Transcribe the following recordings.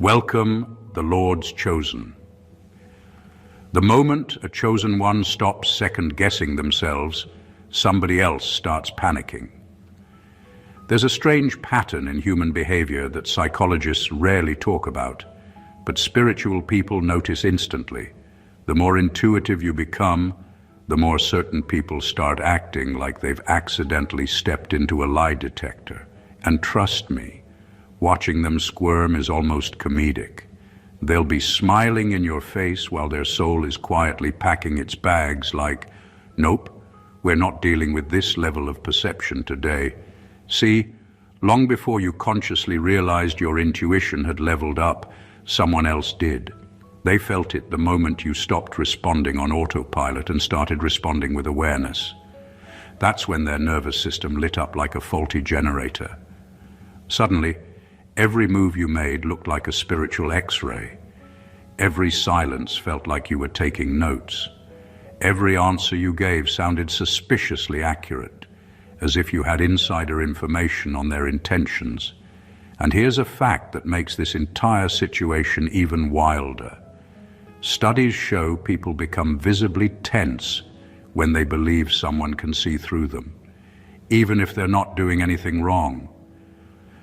Welcome, the Lord's chosen. The moment a chosen one stops second-guessing themselves, somebody else starts panicking. There's a strange pattern in human behavior that psychologists rarely talk about, but spiritual people notice instantly. The more intuitive you become, the more certain people start acting like they've accidentally stepped into a lie detector. And trust me, watching them squirm is almost comedic. They'll be smiling in your face while their soul is quietly packing its bags like, "Nope, we're not dealing with this level of perception today." See, long before you consciously realized your intuition had leveled up, someone else did. They felt it the moment you stopped responding on autopilot and started responding with awareness. That's when their nervous system lit up like a faulty generator. Suddenly, every move you made looked like a spiritual X-ray. Every silence felt like you were taking notes. Every answer you gave sounded suspiciously accurate, as if you had insider information on their intentions. And here's a fact that makes this entire situation even wilder. Studies show people become visibly tense when they believe someone can see through them, even if they're not doing anything wrong.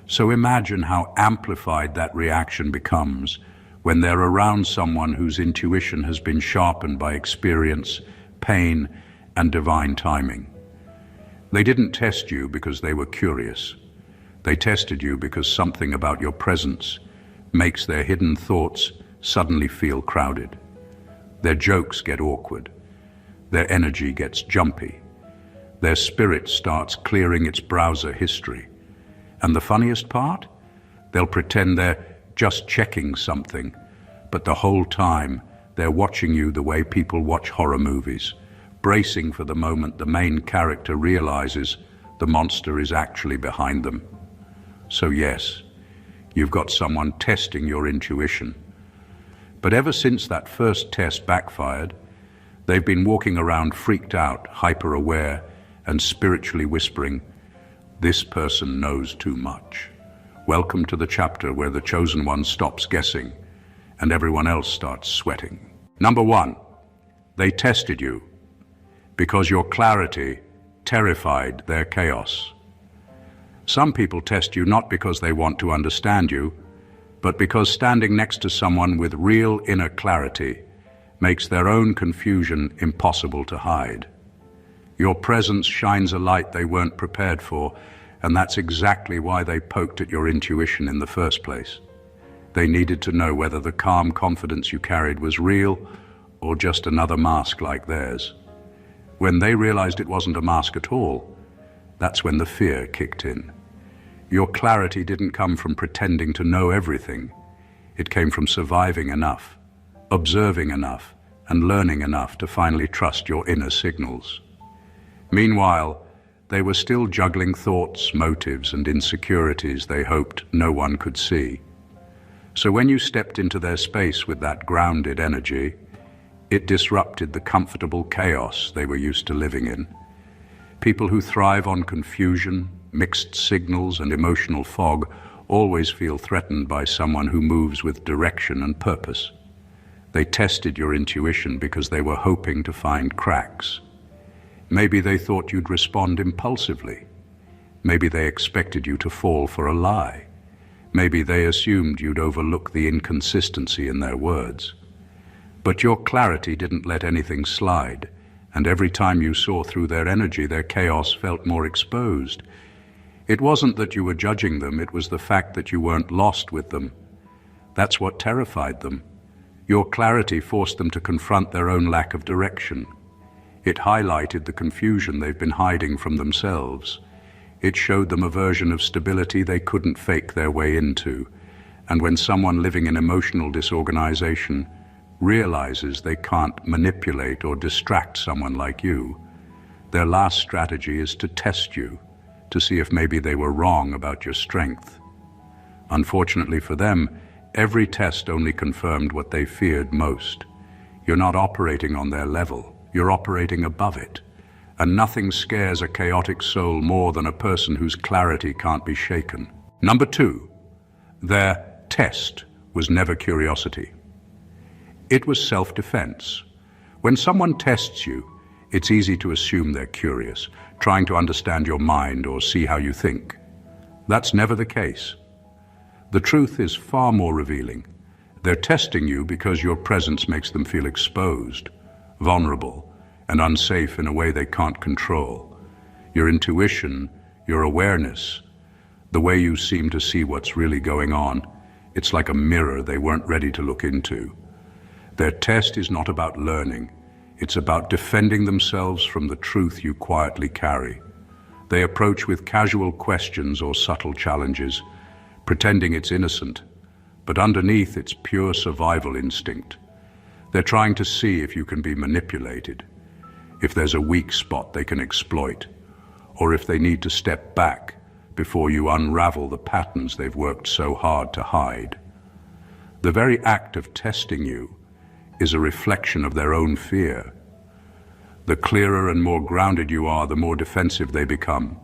So imagine how amplified that reaction becomes when they're around someone whose intuition has been sharpened by experience, pain, and divine timing. They didn't test you because they were curious. They tested you because something about your presence makes their hidden thoughts suddenly feel crowded. Their jokes get awkward. Their energy gets jumpy. Their spirit starts clearing its browser history. And the funniest part? They'll pretend they're just checking something, but the whole time they're watching you the way people watch horror movies, bracing for the moment the main character realizes the monster is actually behind them. So yes, you've got someone testing your intuition. But ever since that first test backfired, they've been walking around freaked out, hyper-aware, and spiritually whispering, "This person knows too much." Welcome to the chapter where the chosen one stops guessing and everyone else starts sweating. Number one, they tested you because your clarity terrified their chaos. Some people test you not because they want to understand you, but because standing next to someone with real inner clarity makes their own confusion impossible to hide. Your presence shines a light they weren't prepared for, and that's exactly why they poked at your intuition in the first place. They needed to know whether the calm confidence you carried was real or just another mask like theirs. When they realized it wasn't a mask at all, that's when the fear kicked in. Your clarity didn't come from pretending to know everything. It came from surviving enough, observing enough, and learning enough to finally trust your inner signals. Meanwhile, they were still juggling thoughts, motives, and insecurities they hoped no one could see. So when you stepped into their space with that grounded energy, it disrupted the comfortable chaos they were used to living in. People who thrive on confusion, mixed signals, and emotional fog always feel threatened by someone who moves with direction and purpose. They tested your intuition because they were hoping to find cracks. Maybe they thought you'd respond impulsively. Maybe they expected you to fall for a lie. Maybe they assumed you'd overlook the inconsistency in their words. But your clarity didn't let anything slide, and every time you saw through their energy, their chaos felt more exposed. It wasn't that you were judging them, it was the fact that you weren't lost with them. That's what terrified them. Your clarity forced them to confront their own lack of direction. It highlighted the confusion they've been hiding from themselves. It showed them a version of stability they couldn't fake their way into. And when someone living in emotional disorganization realizes they can't manipulate or distract someone like you, their last strategy is to test you, to see if maybe they were wrong about your strength. Unfortunately for them, every test only confirmed what they feared most. You're not operating on their level. You're operating above it. And nothing scares a chaotic soul more than a person whose clarity can't be shaken. Number two, their test was never curiosity. It was self-defense. When someone tests you, it's easy to assume they're curious, trying to understand your mind or see how you think. That's never the case. The truth is far more revealing. They're testing you because your presence makes them feel exposed, vulnerable, and unsafe in a way they can't control. Your intuition, your awareness, the way you seem to see what's really going on, it's like a mirror they weren't ready to look into. Their test is not about learning. It's about defending themselves from the truth you quietly carry. They approach with casual questions or subtle challenges, pretending it's innocent, but underneath it's pure survival instinct. They're trying to see if you can be manipulated, if there's a weak spot they can exploit, or if they need to step back before you unravel the patterns they've worked so hard to hide. The very act of testing you is a reflection of their own fear. The clearer and more grounded you are, the more defensive they become,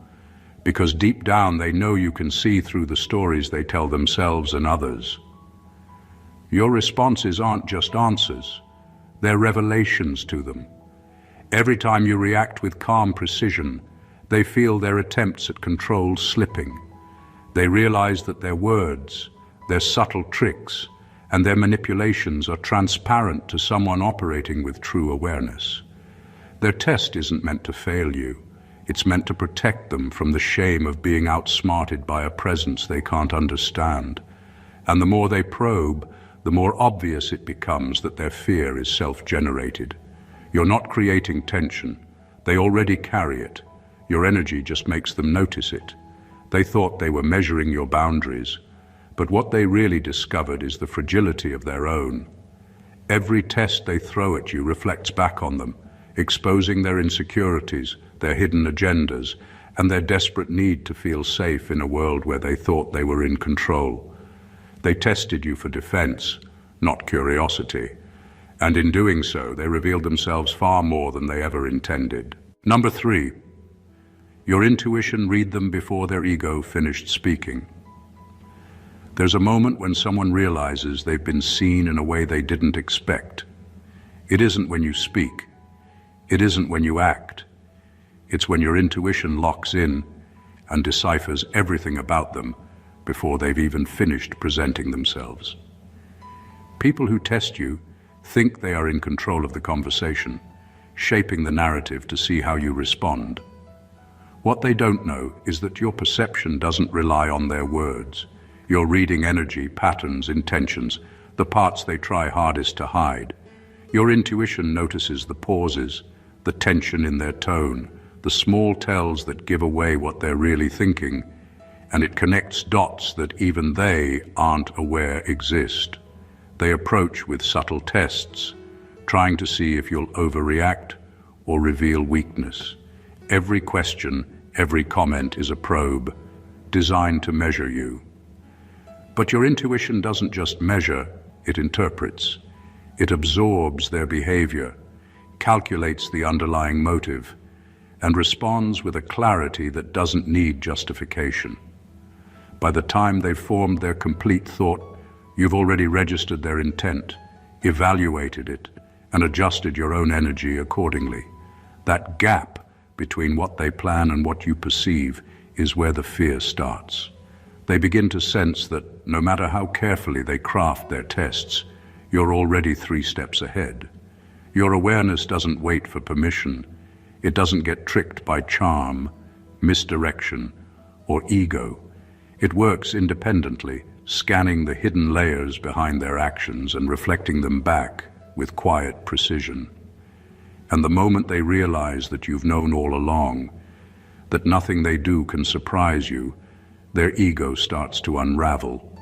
because deep down they know you can see through the stories they tell themselves and others. Your responses aren't just answers, they're revelations to them. Every time you react with calm precision, they feel their attempts at control slipping. They realize that their words, their subtle tricks, and their manipulations are transparent to someone operating with true awareness. Their test isn't meant to fail you. It's meant to protect them from the shame of being outsmarted by a presence they can't understand. And the more they probe, the more obvious it becomes that their fear is self-generated. You're not creating tension. They already carry it. Your energy just makes them notice it. They thought they were measuring your boundaries, but what they really discovered is the fragility of their own. Every test they throw at you reflects back on them, exposing their insecurities, their hidden agendas, and their desperate need to feel safe in a world where they thought they were in control. They tested you for defense, not curiosity, and in doing so, they revealed themselves far more than they ever intended. Number 3, your intuition read them before their ego finished speaking. There's a moment when someone realizes they've been seen in a way they didn't expect. It isn't when you speak. It isn't when you act. It's when your intuition locks in and deciphers everything about them before they've even finished presenting themselves. People who test you think they are in control of the conversation, shaping the narrative to see how you respond. What they don't know is that your perception doesn't rely on their words. You're reading energy, patterns, intentions, the parts they try hardest to hide. Your intuition notices the pauses, the tension in their tone, the small tells that give away what they're really thinking, and it connects dots that even they aren't aware exist. They approach with subtle tests, trying to see if you'll overreact or reveal weakness. Every question, every comment is a probe, designed to measure you. But your intuition doesn't just measure, it interprets. It absorbs their behavior, calculates the underlying motive, and responds with a clarity that doesn't need justification. By the time they've formed their complete thought, you've already registered their intent, evaluated it, and adjusted your own energy accordingly. That gap between what they plan and what you perceive is where the fear starts. They begin to sense that no matter how carefully they craft their tests, you're already 3 steps ahead. Your awareness doesn't wait for permission. It doesn't get tricked by charm, misdirection, or ego. It works independently, scanning the hidden layers behind their actions and reflecting them back with quiet precision. And the moment they realize that you've known all along, that nothing they do can surprise you, their ego starts to unravel.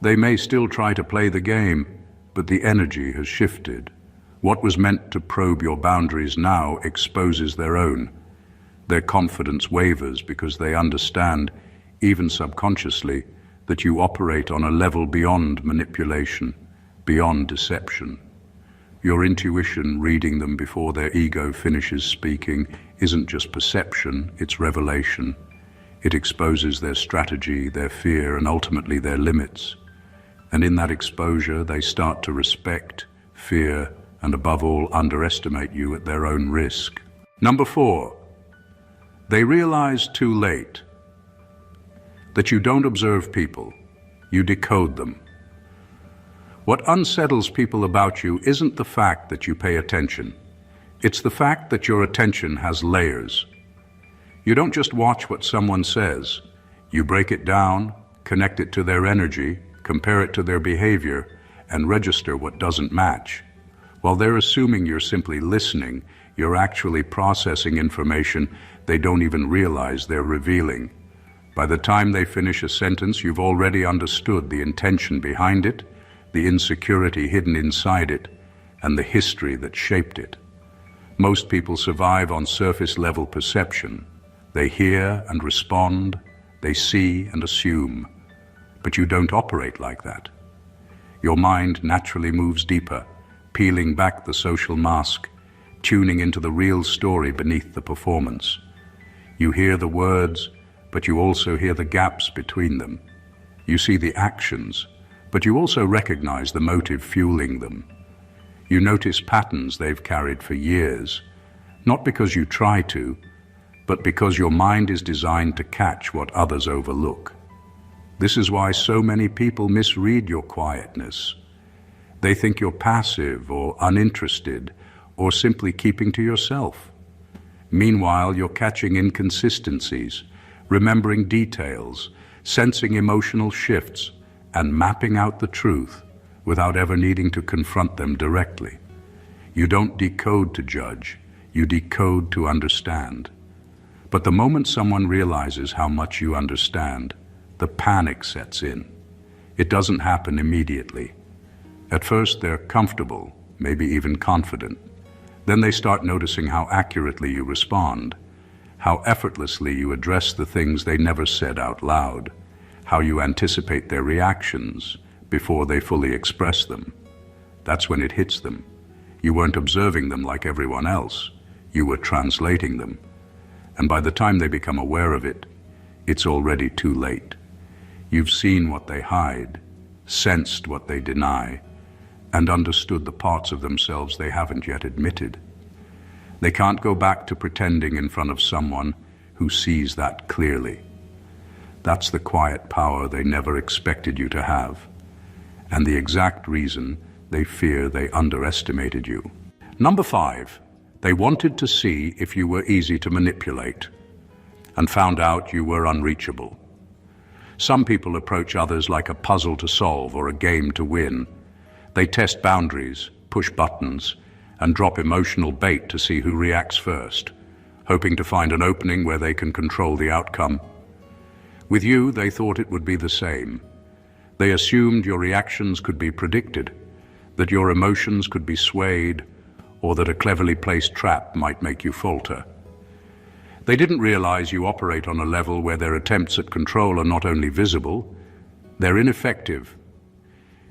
They may still try to play the game, but the energy has shifted. What was meant to probe your boundaries now exposes their own. Their confidence wavers because they understand, even subconsciously, that you operate on a level beyond manipulation, beyond deception. Your intuition reading them before their ego finishes speaking isn't just perception, it's revelation. It exposes their strategy, their fear, and ultimately their limits. And in that exposure, they start to respect, fear, and above all, underestimate you at their own risk. Number 4, they realize too late that you don't observe people, you decode them. What unsettles people about you isn't the fact that you pay attention. It's the fact that your attention has layers. You don't just watch what someone says. You break it down, connect it to their energy, compare it to their behavior, and register what doesn't match. While they're assuming you're simply listening, you're actually processing information they don't even realize they're revealing. By the time they finish a sentence, you've already understood the intention behind it, the insecurity hidden inside it, and the history that shaped it. Most people survive on surface-level perception. They hear and respond, they see and assume. But you don't operate like that. Your mind naturally moves deeper, peeling back the social mask, tuning into the real story beneath the performance. You hear the words, but you also hear the gaps between them. You see the actions, but you also recognize the motive fueling them. You notice patterns they've carried for years, not because you try to, but because your mind is designed to catch what others overlook. This is why so many people misread your quietness. They think you're passive or uninterested or simply keeping to yourself. Meanwhile, you're catching inconsistencies, remembering details, sensing emotional shifts, and mapping out the truth without ever needing to confront them directly. You don't decode to judge, you decode to understand. But the moment someone realizes how much you understand, the panic sets in. It doesn't happen immediately. At first, they're comfortable, maybe even confident. Then they start noticing how accurately you respond, how effortlessly you address the things they never said out loud, how you anticipate their reactions before they fully express them. That's when it hits them. You weren't observing them like everyone else. You were translating them. And by the time they become aware of it, it's already too late. You've seen what they hide, sensed what they deny, and understood the parts of themselves they haven't yet admitted. They can't go back to pretending in front of someone who sees that clearly. That's the quiet power they never expected you to have, and the exact reason they fear they underestimated you. Number 5, they wanted to see if you were easy to manipulate, and found out you were unreachable. Some people approach others like a puzzle to solve or a game to win. They test boundaries, push buttons, and drop emotional bait to see who reacts first, hoping to find an opening where they can control the outcome. With you, they thought it would be the same. They assumed your reactions could be predicted, that your emotions could be swayed, or that a cleverly placed trap might make you falter. They didn't realize you operate on a level where their attempts at control are not only visible, they're ineffective.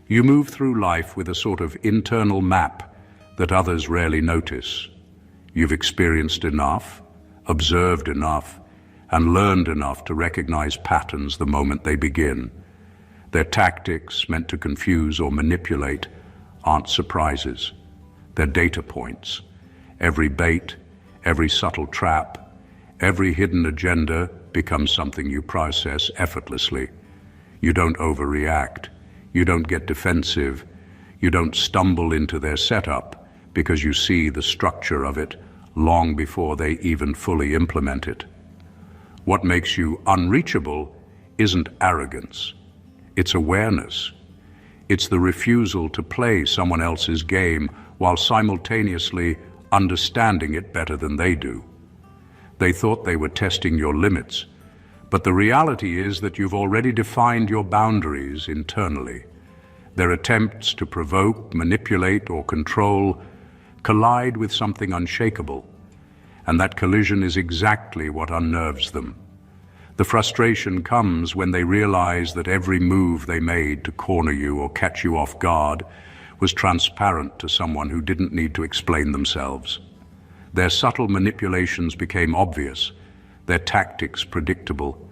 You move through life with a sort of internal map that others rarely notice. You've experienced enough, observed enough, and learned enough to recognize patterns the moment they begin. Their tactics, meant to confuse or manipulate, aren't surprises. They're data points. Every bait, every subtle trap, every hidden agenda becomes something you process effortlessly. You don't overreact. You don't get defensive. You don't stumble into their setup because you see the structure of it long before they even fully implement it. What makes you unreachable isn't arrogance. It's awareness. It's the refusal to play someone else's game while simultaneously understanding it better than they do. They thought they were testing your limits, but the reality is that you've already defined your boundaries internally. Their attempts to provoke, manipulate, or control collide with something unshakable, and that collision is exactly what unnerves them. The frustration comes when they realize that every move they made to corner you or catch you off guard was transparent to someone who didn't need to explain themselves. Their subtle manipulations became obvious, their tactics predictable,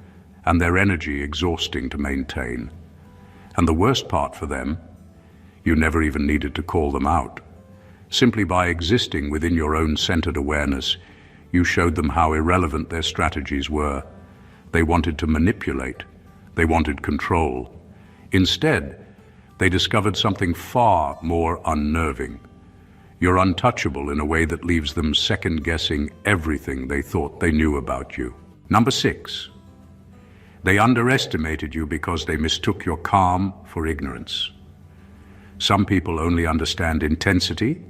and their energy exhausting to maintain. And the worst part for them, you never even needed to call them out. Simply by existing within your own centered awareness, you showed them how irrelevant their strategies were. They wanted to manipulate. They wanted control. Instead, they discovered something far more unnerving. You're untouchable in a way that leaves them second-guessing everything they thought they knew about you. Number 6. They underestimated you because they mistook your calm for ignorance. Some people only understand intensity,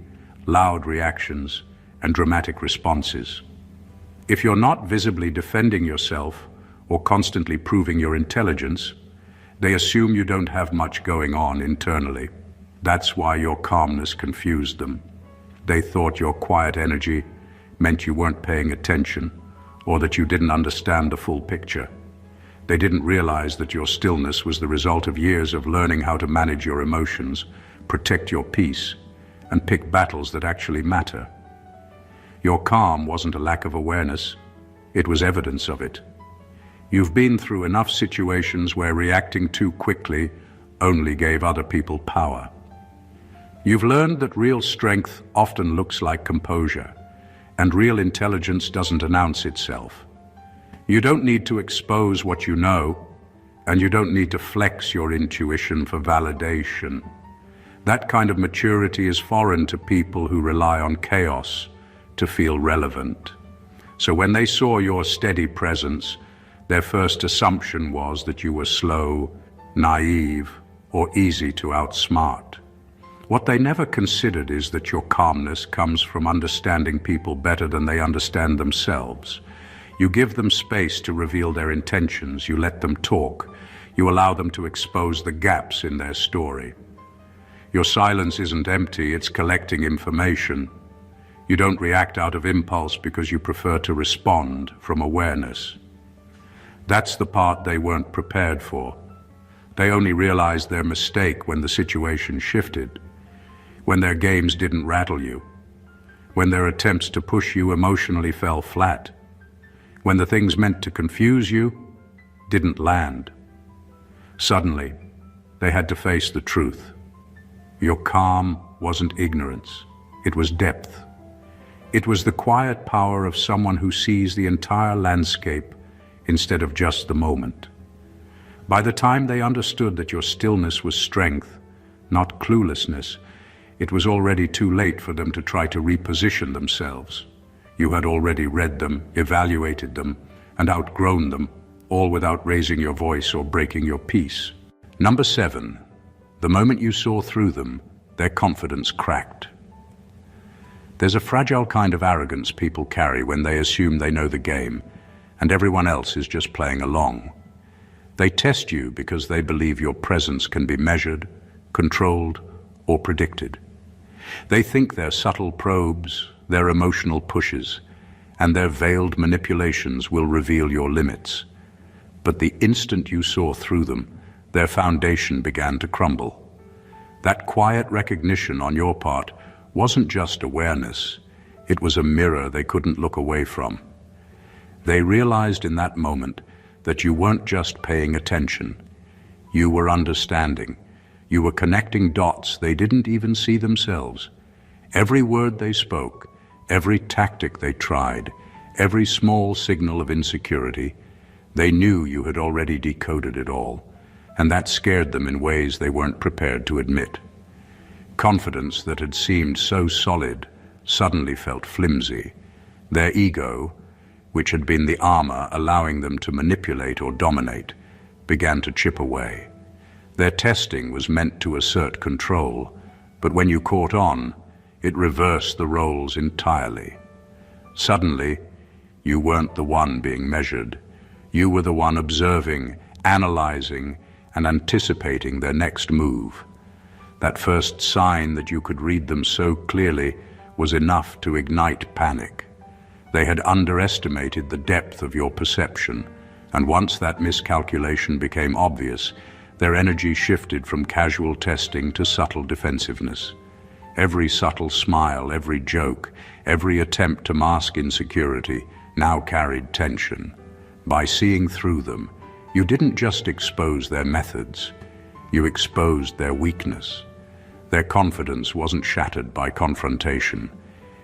loud reactions, and dramatic responses. If you're not visibly defending yourself or constantly proving your intelligence, they assume you don't have much going on internally. That's why your calmness confused them. They thought your quiet energy meant you weren't paying attention or that you didn't understand the full picture. They didn't realize that your stillness was the result of years of learning how to manage your emotions, protect your peace, and pick battles that actually matter. Your calm wasn't a lack of awareness, it was evidence of it. You've been through enough situations where reacting too quickly only gave other people power. You've learned that real strength often looks like composure, and real intelligence doesn't announce itself. You don't need to expose what you know, and you don't need to flex your intuition for validation. That kind of maturity is foreign to people who rely on chaos to feel relevant. So when they saw your steady presence, their first assumption was that you were slow, naive, or easy to outsmart. What they never considered is that your calmness comes from understanding people better than they understand themselves. You give them space to reveal their intentions, you let them talk, you allow them to expose the gaps in their story. Your silence isn't empty, it's collecting information. You don't react out of impulse because you prefer to respond from awareness. That's the part they weren't prepared for. They only realized their mistake when the situation shifted, when their games didn't rattle you, when their attempts to push you emotionally fell flat, when the things meant to confuse you didn't land. Suddenly, they had to face the truth. Your calm wasn't ignorance, it was depth. It was the quiet power of someone who sees the entire landscape instead of just the moment. By the time they understood that your stillness was strength, not cluelessness, it was already too late for them to try to reposition themselves. You had already read them, evaluated them, and outgrown them, all without raising your voice or breaking your peace. Number 7. The moment you saw through them, their confidence cracked. There's a fragile kind of arrogance people carry when they assume they know the game, and everyone else is just playing along. They test you because they believe your presence can be measured, controlled, or predicted. They think their subtle probes, their emotional pushes, and their veiled manipulations will reveal your limits. But the instant you saw through them, their foundation began to crumble. That quiet recognition on your part wasn't just awareness, it was a mirror they couldn't look away from. They realized in that moment that you weren't just paying attention, you were understanding. You were connecting dots they didn't even see themselves. Every word they spoke, every tactic they tried, every small signal of insecurity, they knew you had already decoded it all, and that scared them in ways they weren't prepared to admit. Confidence that had seemed so solid suddenly felt flimsy. Their ego, which had been the armor allowing them to manipulate or dominate, began to chip away. Their testing was meant to assert control, but when you caught on, it reversed the roles entirely. Suddenly, you weren't the one being measured. You were the one observing, analyzing, and anticipating their next move. That first sign that you could read them so clearly was enough to ignite panic. They had underestimated the depth of your perception, and once that miscalculation became obvious, their energy shifted from casual testing to subtle defensiveness. Every subtle smile, every joke, every attempt to mask insecurity now carried tension. By seeing through them, you didn't just expose their methods, You exposed their weakness. Their confidence wasn't shattered by confrontation.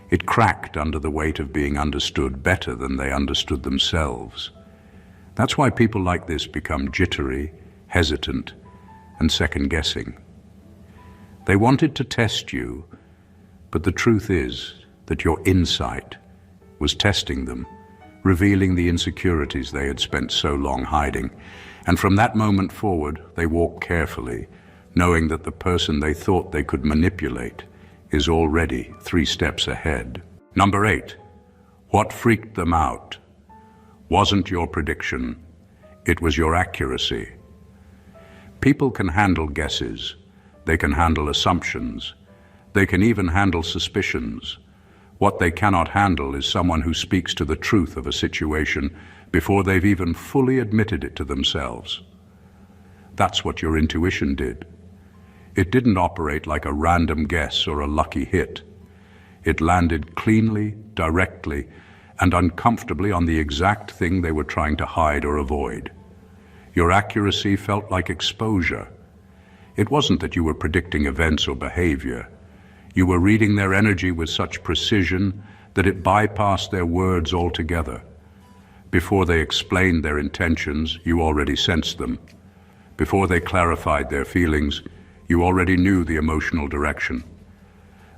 It cracked under the weight of being understood better than they understood themselves. That's why people like this become jittery, hesitant, and second-guessing. They wanted to test you, but the truth is that your insight was testing them, revealing the insecurities they had spent so long hiding. And from that moment forward, they walked carefully, knowing that the person they thought they could manipulate is already 3 steps ahead. Number 8, what freaked them out wasn't your prediction, it was your accuracy. People can handle guesses, they can handle assumptions, they can even handle suspicions. What they cannot handle is someone who speaks to the truth of a situation before they've even fully admitted it to themselves. That's what your intuition did. It didn't operate like a random guess or a lucky hit. It landed cleanly, directly, and uncomfortably on the exact thing they were trying to hide or avoid. Your accuracy felt like exposure. It wasn't that you were predicting events or behavior. You were reading their energy with such precision that it bypassed their words altogether. Before they explained their intentions, you already sensed them. Before they clarified their feelings, you already knew the emotional direction.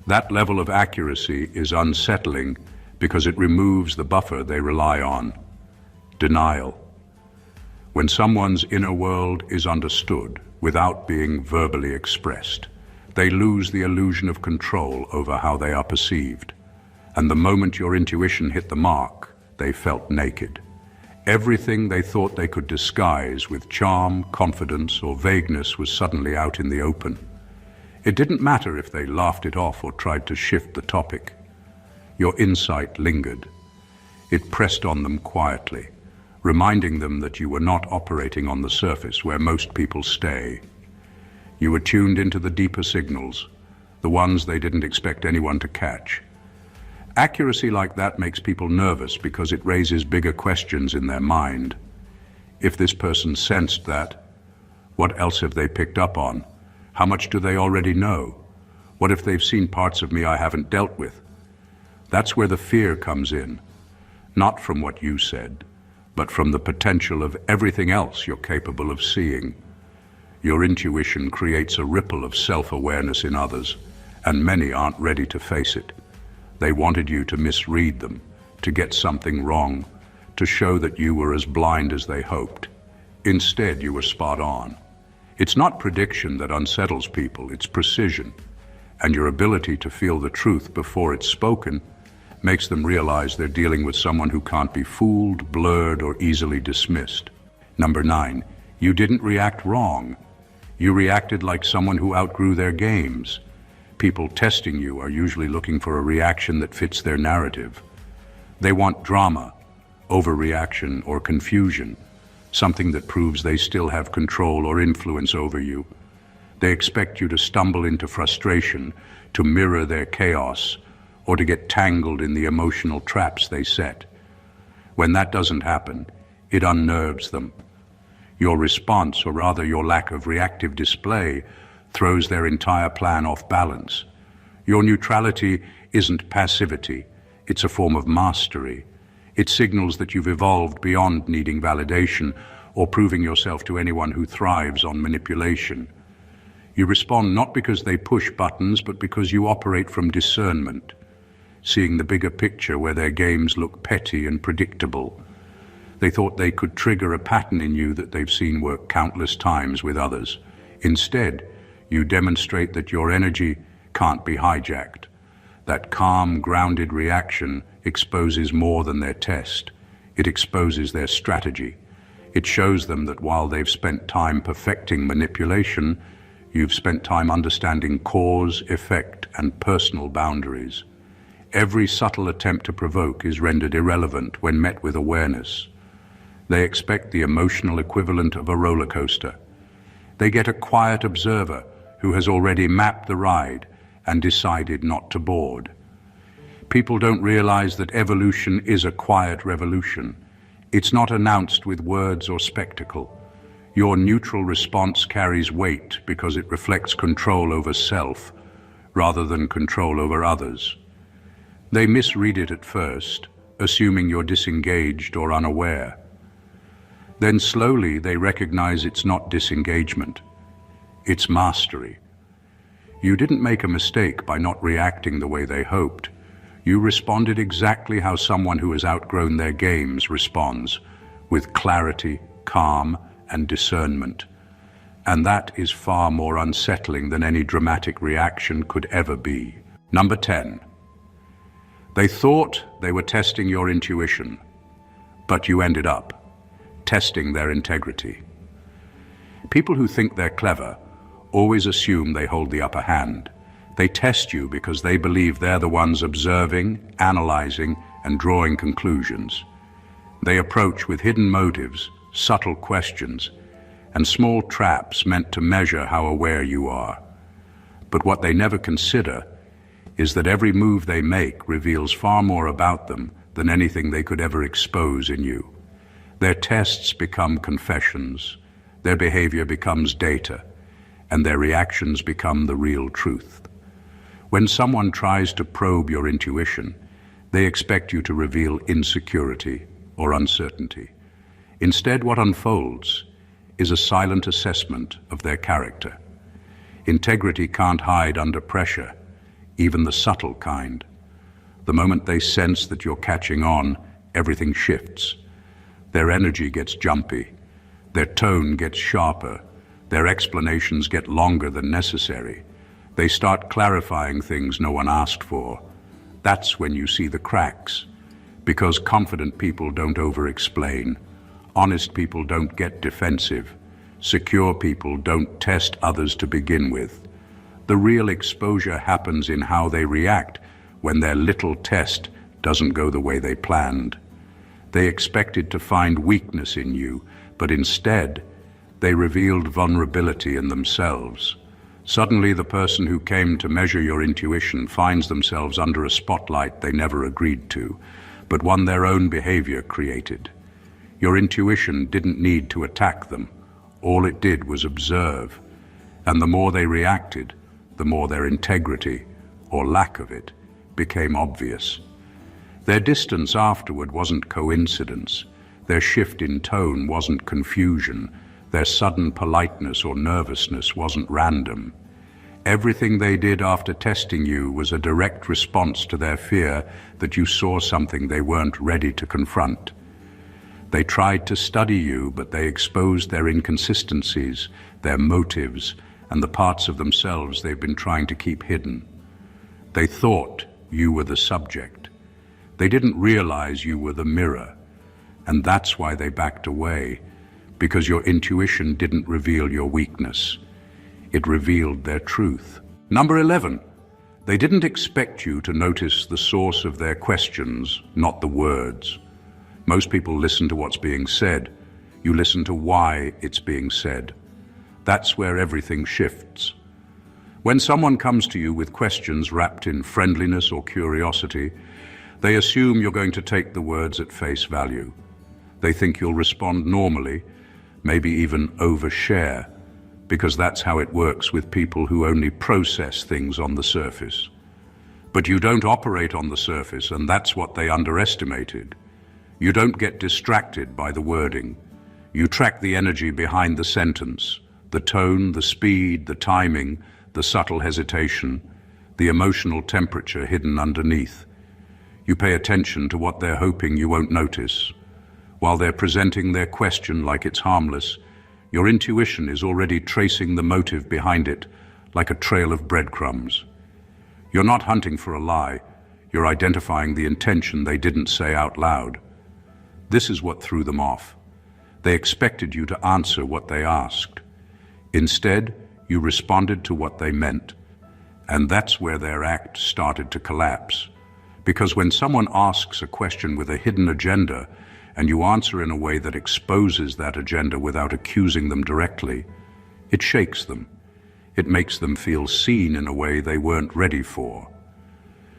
That level of accuracy is unsettling because it removes the buffer they rely on: denial. When someone's inner world is understood without being verbally expressed, they lose the illusion of control over how they are perceived. And the moment your intuition hit the mark, they felt naked. Everything they thought they could disguise with charm, confidence, or vagueness was suddenly out in the open. It didn't matter if they laughed it off or tried to shift the topic. Your insight lingered. It pressed on them quietly, reminding them that you were not operating on the surface where most people stay. You were tuned into the deeper signals, the ones they didn't expect anyone to catch. Accuracy like that makes people nervous because it raises bigger questions in their mind. If this person sensed that, what else have they picked up on? How much do they already know? What if they've seen parts of me I haven't dealt with? That's where the fear comes in, not from what you said, but from the potential of everything else you're capable of seeing. Your intuition creates a ripple of self-awareness in others, and many aren't ready to face it. They wanted you to misread them, to get something wrong, to show that you were as blind as they hoped. Instead, you were spot on. It's not prediction that unsettles people, it's precision. And your ability to feel the truth before it's spoken makes them realize they're dealing with someone who can't be fooled, blurred, or easily dismissed. Number 9, you didn't react wrong. You reacted like someone who outgrew their games. People testing you are usually looking for a reaction that fits their narrative. They want drama, overreaction, or confusion, something that proves they still have control or influence over you. They expect you to stumble into frustration, to mirror their chaos, or to get tangled in the emotional traps they set. When that doesn't happen, it unnerves them. Your response, or rather your lack of reactive display, throws their entire plan off balance. Your neutrality isn't passivity, it's a form of mastery. It signals that you've evolved beyond needing validation or proving yourself to anyone who thrives on manipulation. You respond not because they push buttons, but because you operate from discernment, seeing the bigger picture where their games look petty and predictable. They thought they could trigger a pattern in you that they've seen work countless times with others. Instead, you demonstrate that your energy can't be hijacked. That calm, grounded reaction exposes more than their test. It exposes their strategy. It shows them that while they've spent time perfecting manipulation, you've spent time understanding cause, effect, and personal boundaries. Every subtle attempt to provoke is rendered irrelevant when met with awareness. They expect the emotional equivalent of a roller coaster. They get a quiet observer who has already mapped the ride and decided not to board. People don't realize that evolution is a quiet revolution. It's not announced with words or spectacle. Your neutral response carries weight because it reflects control over self rather than control over others. They misread it at first, assuming you're disengaged or unaware. Then slowly they recognize it's not disengagement, it's mastery. You didn't make a mistake by not reacting the way they hoped. You responded exactly how someone who has outgrown their games responds, with clarity, calm, and discernment. And that is far more unsettling than any dramatic reaction could ever be. Number 10. They thought they were testing your intuition, but you ended up testing their integrity. People who think they're clever always assume they hold the upper hand. They test you because they believe they're the ones observing, analyzing, and drawing conclusions. They approach with hidden motives, subtle questions, and small traps meant to measure how aware you are. But what they never consider is that every move they make reveals far more about them than anything they could ever expose in you. Their tests become confessions, their behavior becomes data, and their reactions become the real truth. When someone tries to probe your intuition, they expect you to reveal insecurity or uncertainty. Instead, what unfolds is a silent assessment of their character. Integrity can't hide under pressure, even the subtle kind. The moment they sense that you're catching on, everything shifts. Their energy gets jumpy, their tone gets sharper, their explanations get longer than necessary. They start clarifying things no one asked for. That's when you see the cracks, because confident people don't over-explain. Honest people don't get defensive. Secure people don't test others to begin with. The real exposure happens in how they react when their little test doesn't go the way they planned. They expected to find weakness in you, but instead, they revealed vulnerability in themselves. Suddenly, the person who came to measure your intuition finds themselves under a spotlight they never agreed to, but one their own behavior created. Your intuition didn't need to attack them. All it did was observe. And the more they reacted, the more their integrity, or lack of it, became obvious. Their distance afterward wasn't coincidence. Their shift in tone wasn't confusion. Their sudden politeness or nervousness wasn't random. Everything they did after testing you was a direct response to their fear that you saw something they weren't ready to confront. They tried to study you, but they exposed their inconsistencies, their motives, and the parts of themselves they've been trying to keep hidden. They thought you were the subject. They didn't realize you were the mirror, and that's why they backed away, because your intuition didn't reveal your weakness. It revealed their truth. Number 11, they didn't expect you to notice the source of their questions, not the words. Most people listen to what's being said. You listen to why it's being said. That's where everything shifts. When someone comes to you with questions wrapped in friendliness or curiosity, they assume you're going to take the words at face value. They think you'll respond normally, maybe even overshare, because that's how it works with people who only process things on the surface. But you don't operate on the surface, and that's what they underestimated. You don't get distracted by the wording. You track the energy behind the sentence, the tone, the speed, the timing, the subtle hesitation, the emotional temperature hidden underneath. You pay attention to what they're hoping you won't notice. While they're presenting their question like it's harmless, your intuition is already tracing the motive behind it, like a trail of breadcrumbs. You're not hunting for a lie, you're identifying the intention they didn't say out loud. This is what threw them off. They expected you to answer what they asked. Instead, you responded to what they meant. And that's where their act started to collapse. Because when someone asks a question with a hidden agenda, and you answer in a way that exposes that agenda without accusing them directly, it shakes them. It makes them feel seen in a way they weren't ready for.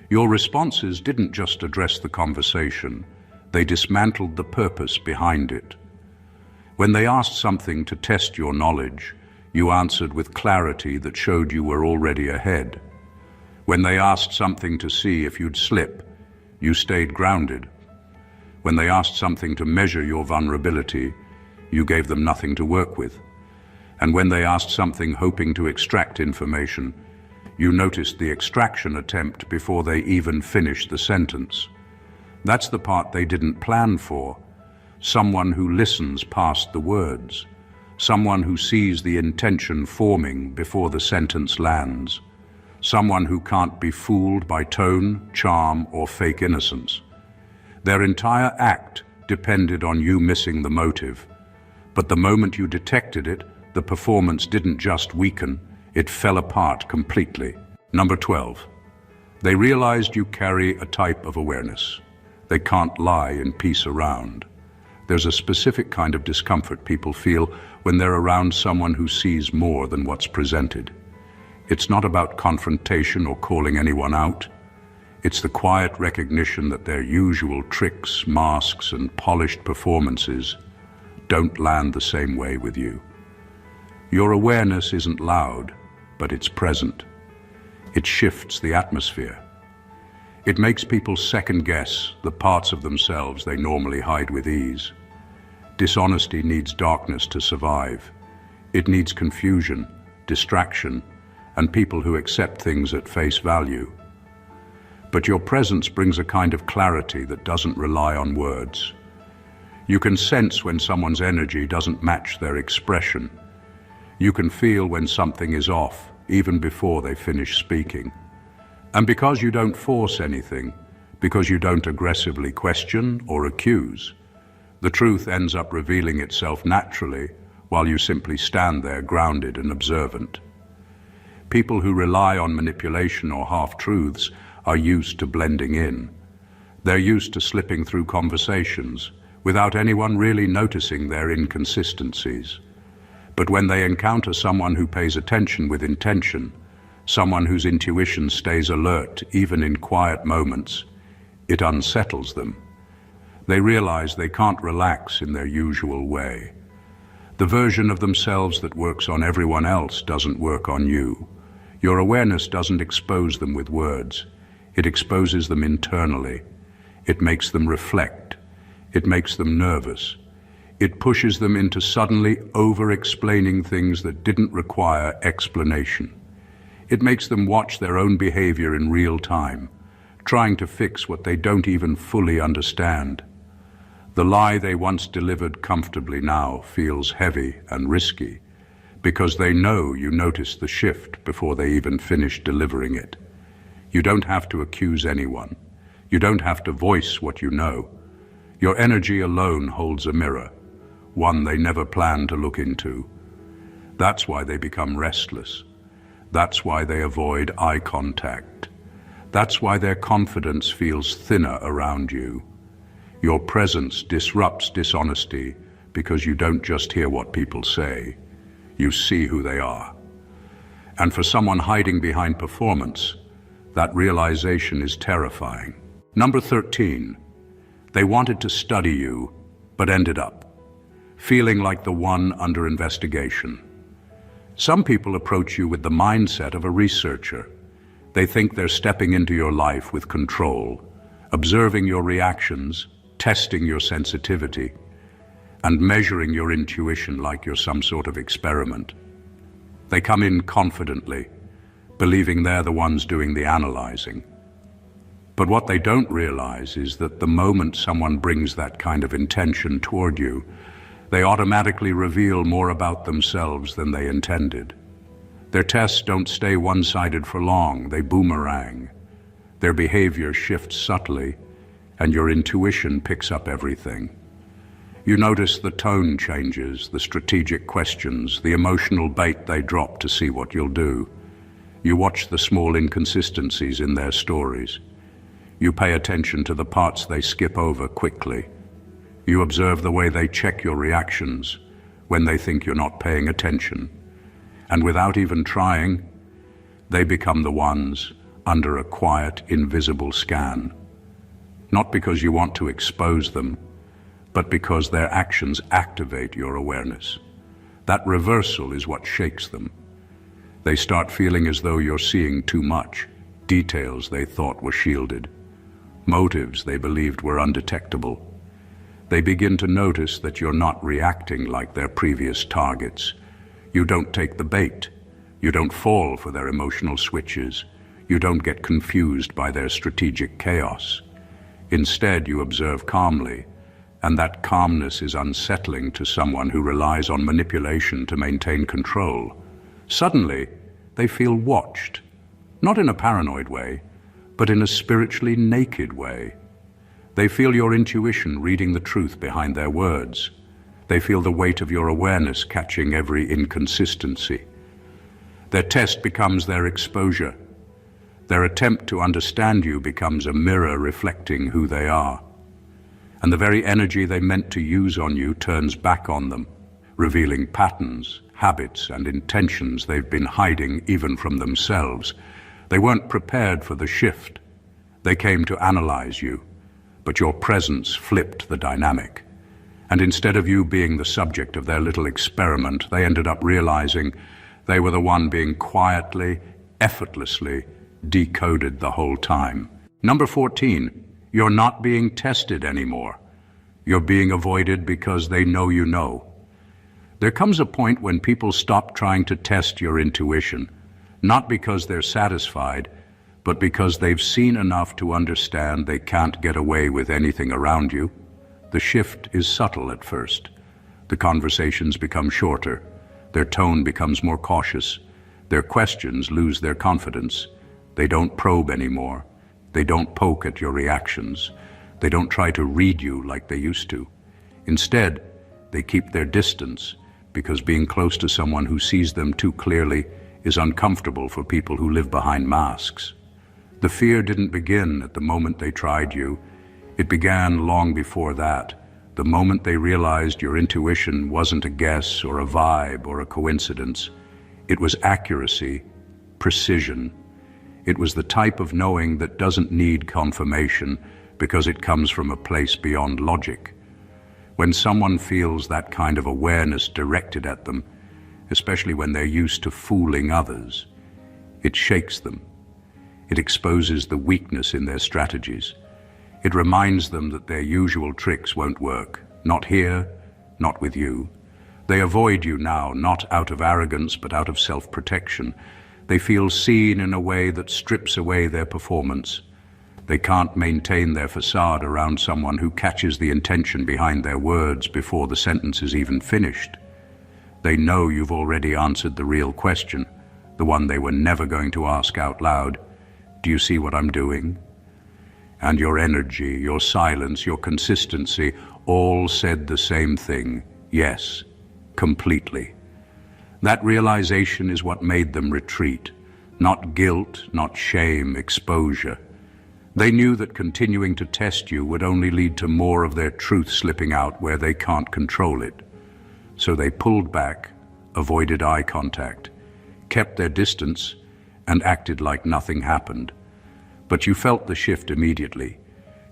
Your responses didn't just address the conversation, they dismantled the purpose behind it. When they asked something to test your knowledge, you answered with clarity that showed you were already ahead. When they asked something to see if you'd slip, you stayed grounded. When they asked something to measure your vulnerability, you gave them nothing to work with. And when they asked something hoping to extract information, you noticed the extraction attempt before they even finished the sentence. That's the part they didn't plan for. Someone who listens past the words. Someone who sees the intention forming before the sentence lands. Someone who can't be fooled by tone, charm, or fake innocence. Their entire act depended on you missing the motive. But the moment you detected it, the performance didn't just weaken, it fell apart completely. Number 12. They realized you carry a type of awareness. They can't lie in peace around. There's a specific kind of discomfort people feel when they're around someone who sees more than what's presented. It's not about confrontation or calling anyone out. It's the quiet recognition that their usual tricks, masks, and polished performances don't land the same way with you. Your awareness isn't loud, but it's present. It shifts the atmosphere. It makes people second-guess the parts of themselves they normally hide with ease. Dishonesty needs darkness to survive. It needs confusion, distraction, and people who accept things at face value. But your presence brings a kind of clarity that doesn't rely on words. You can sense when someone's energy doesn't match their expression. You can feel when something is off, even before they finish speaking. And because you don't force anything, because you don't aggressively question or accuse, the truth ends up revealing itself naturally while you simply stand there grounded and observant. People who rely on manipulation or half-truths are used to blending in. They're used to slipping through conversations without anyone really noticing their inconsistencies. But when they encounter someone who pays attention with intention, someone whose intuition stays alert even in quiet moments, it unsettles them. They realize they can't relax in their usual way. The version of themselves that works on everyone else doesn't work on you. Your awareness doesn't expose them with words. It exposes them internally. It makes them reflect. It makes them nervous. It pushes them into suddenly over-explaining things that didn't require explanation. It makes them watch their own behavior in real time, trying to fix what they don't even fully understand. The lie they once delivered comfortably now feels heavy and risky, because they know you noticed the shift before they even finished delivering it. You don't have to accuse anyone. You don't have to voice what you know. Your energy alone holds a mirror, one they never planned to look into. That's why they become restless. That's why they avoid eye contact. That's why their confidence feels thinner around you. Your presence disrupts dishonesty because you don't just hear what people say. You see who they are. And for someone hiding behind performance, that realization is terrifying. Number 13, they wanted to study you, but ended up feeling like the one under investigation. Some people approach you with the mindset of a researcher. They think they're stepping into your life with control, observing your reactions, testing your sensitivity, and measuring your intuition like you're some sort of experiment. They come in confidently, believing they're the ones doing the analyzing. But what they don't realize is that the moment someone brings that kind of intention toward you, they automatically reveal more about themselves than they intended. Their tests don't stay one-sided for long, they boomerang. Their behavior shifts subtly, and your intuition picks up everything. You notice the tone changes, the strategic questions, the emotional bait they drop to see what you'll do. You watch the small inconsistencies in their stories. You pay attention to the parts they skip over quickly. You observe the way they check your reactions when they think you're not paying attention. And without even trying, they become the ones under a quiet, invisible scan. Not because you want to expose them, but because their actions activate your awareness. That reversal is what shakes them. They start feeling as though you're seeing too much, details they thought were shielded, motives they believed were undetectable. They begin to notice that you're not reacting like their previous targets. You don't take the bait. You don't fall for their emotional switches. You don't get confused by their strategic chaos. Instead, you observe calmly, and that calmness is unsettling to someone who relies on manipulation to maintain control. Suddenly, they feel watched, not in a paranoid way, but in a spiritually naked way. They feel your intuition reading the truth behind their words. They feel the weight of your awareness catching every inconsistency. Their test becomes their exposure. Their attempt to understand you becomes a mirror reflecting who they are. And the very energy they meant to use on you turns back on them, revealing patterns, habits, and intentions they've been hiding even from themselves. They weren't prepared for the shift. They came to analyze you, but your presence flipped the dynamic. And instead of you being the subject of their little experiment, they ended up realizing they were the one being quietly, effortlessly decoded the whole time. Number 14, you're not being tested anymore. You're being avoided because they know you know. There comes a point when people stop trying to test your intuition, not because they're satisfied, but because they've seen enough to understand they can't get away with anything around you. The shift is subtle at first. The conversations become shorter. Their tone becomes more cautious. Their questions lose their confidence. They don't probe anymore. They don't poke at your reactions. They don't try to read you like they used to. Instead, they keep their distance because being close to someone who sees them too clearly is uncomfortable for people who live behind masks. The fear didn't begin at the moment they tried you. It began long before that, the moment they realized your intuition wasn't a guess or a vibe or a coincidence. It was accuracy, precision. It was the type of knowing that doesn't need confirmation because it comes from a place beyond logic. When someone feels that kind of awareness directed at them, especially when they're used to fooling others, it shakes them. It exposes the weakness in their strategies. It reminds them that their usual tricks won't work. Not here, not with you. They avoid you now, not out of arrogance, but out of self-protection. They feel seen in a way that strips away their performance. They can't maintain their facade around someone who catches the intention behind their words before the sentence is even finished. They know you've already answered the real question, the one they were never going to ask out loud. Do you see what I'm doing? And your energy, your silence, your consistency all said the same thing. Yes, completely. That realization is what made them retreat. Not guilt, not shame, exposure. They knew that continuing to test you would only lead to more of their truth slipping out where they can't control it. So they pulled back, avoided eye contact, kept their distance, and acted like nothing happened. But you felt the shift immediately.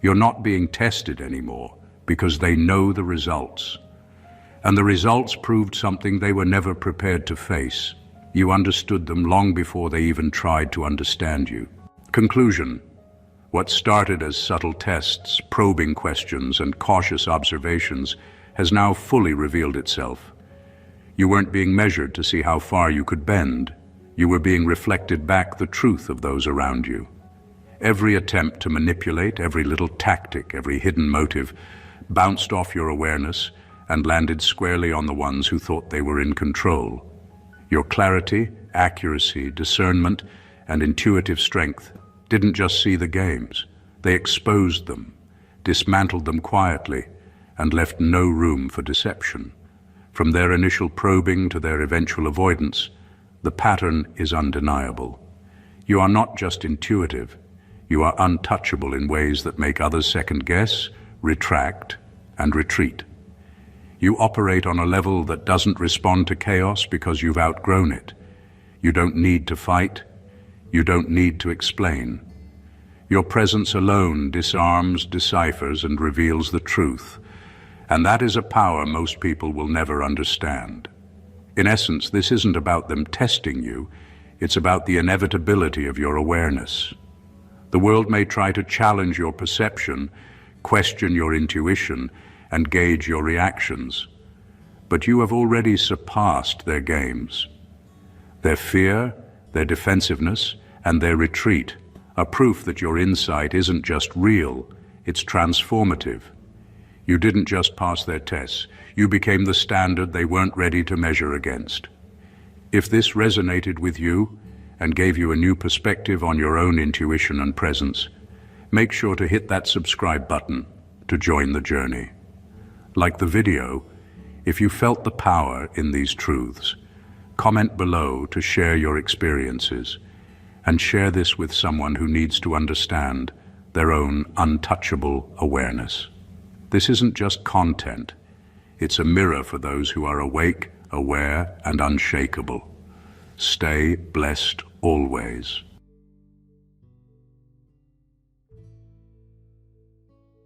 You're not being tested anymore because they know the results. And the results proved something they were never prepared to face. You understood them long before they even tried to understand you. Conclusion. What started as subtle tests, probing questions, and cautious observations has now fully revealed itself. You weren't being measured to see how far you could bend. You were being reflected back the truth of those around you. Every attempt to manipulate, every little tactic, every hidden motive bounced off your awareness and landed squarely on the ones who thought they were in control. Your clarity, accuracy, discernment, and intuitive strength didn't just see the games. They exposed them, dismantled them quietly, and left no room for deception. From their initial probing to their eventual avoidance, the pattern is undeniable. You are not just intuitive, you are untouchable in ways that make others second-guess, retract, and retreat. You operate on a level that doesn't respond to chaos because you've outgrown it. You don't need to fight. You don't need to explain. Your presence alone disarms, deciphers, and reveals the truth. And that is a power most people will never understand. In essence, this isn't about them testing you, it's about the inevitability of your awareness. The world may try to challenge your perception, question your intuition, and gauge your reactions. But you have already surpassed their games. Their fear, their defensiveness, and their retreat are proof that your insight isn't just real, it's transformative. You didn't just pass their tests, you became the standard they weren't ready to measure against. If this resonated with you and gave you a new perspective on your own intuition and presence, make sure to hit that subscribe button to join the journey. Like the video, if you felt the power in these truths, comment below to share your experiences, and share this with someone who needs to understand their own untouchable awareness. This isn't just content, it's a mirror for those who are awake, aware, and unshakable. Stay blessed always.